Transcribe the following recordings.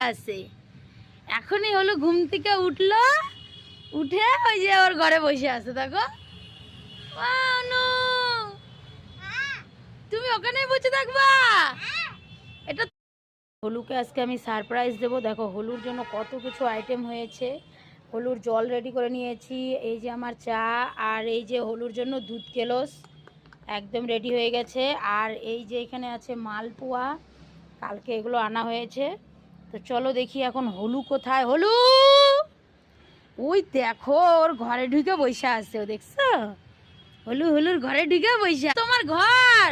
আছে। এখনই হলো ঘুম থেকে উঠলো, উঠে ওই যে ওর ঘরে বসে আছে। দেখো অনু, তুমি ওখানেই বসে থাকবা। এটা হলুকে আজকে আমি সারপ্রাইজ দেবো। দেখো হলুর জন্য কত কিছু আইটেম হয়েছে। হলুর জল রেডি করে নিয়েছি, এই যে আমার চা, আর এই যে হলুর জন্য দুধ কেলস একদম রেডি হয়ে গেছে। আর এই যে এখানে আছে মালপোয়া, কালকে এগুলো আনা হয়েছে। তো চলো দেখি এখন হলু কোথায়। হলু, ওই দেখো ওর ঘরে ঢুকে বসে আছে, ও দেখছো? হলু হলুর ঘরে ঢুকে বসে। তোমার ঘর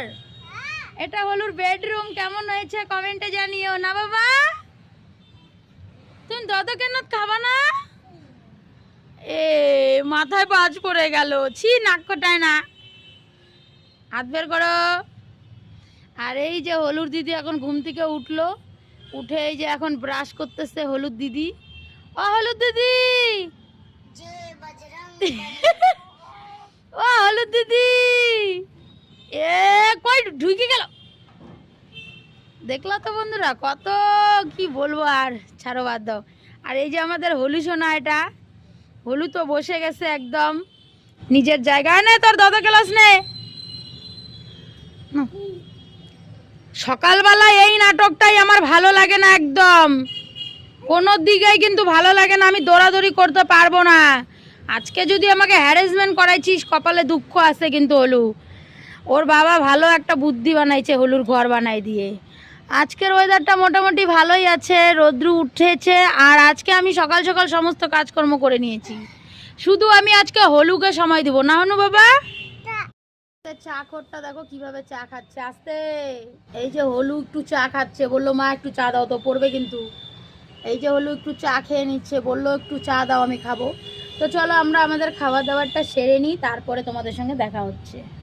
এটা হলুর বেডরুম। কেমন হয়েছে কমেন্টে জানিও না বাবা। তুমি দাদা কেন খাবা না? এ মাথায় বাজ পড়ে গেল, ছি নাক কটায় না, হাত বের করো। আর এই যে হলুর দিদি এখন ঘুম থেকে উঠলো, উঠে এই যে এখন ব্রাশ করতেছে হলুদ দিদি। ও হলুদ দিদি, ও হলুদ দিদি, এ কই ঢুকে গেল। দেখলা তো বন্ধুরা, কত কি বলবো, আর ছাড়ো বাদ দাও। আর এই যে আমাদের হলু সোনা, এটা হলু তো বসে গেছে একদম নিজের জায়গায়। নে তোর দাদা ক্লাস নে। সকালবেলা এই নাটকটাই আমার ভালো লাগে না একদম, কোনো দিকেই কিন্তু ভালো লাগে না। আমি দৌড়াদৌড়ি করতে পারবো না। আজকে যদি আমাকে হ্যারাসমেন্ট করাইছিস, কপালে দুঃখ আছে কিন্তু। হলু, ওর বাবা ভালো একটা বুদ্ধি বানাইছে, হলুর ঘর বানাই দিয়ে। আজকের ওয়েদারটা মোটামুটি ভালোই আছে, রোদ্রু উঠেছে। আর আজকে আমি সকাল সকাল সমস্ত কাজকর্ম করে নিয়েছি, শুধু আমি আজকে হলুকে সময় দিব না। হনু বাবা, চা খোরটা দেখো কিভাবে চা খাচ্ছে আস্তে। এই যে হলু একটু চা খাচ্ছে, বললো মা একটু চা দাও, তো পড়বে কিন্তু। এই যে হলু একটু চা খেয়ে নিচ্ছে, বললো একটু চা দাও আমি খাবো। তো চলো আমরা আমাদের খাবার দাবারটা সেরে নিই, তারপরে তোমাদের সঙ্গে দেখা হচ্ছে।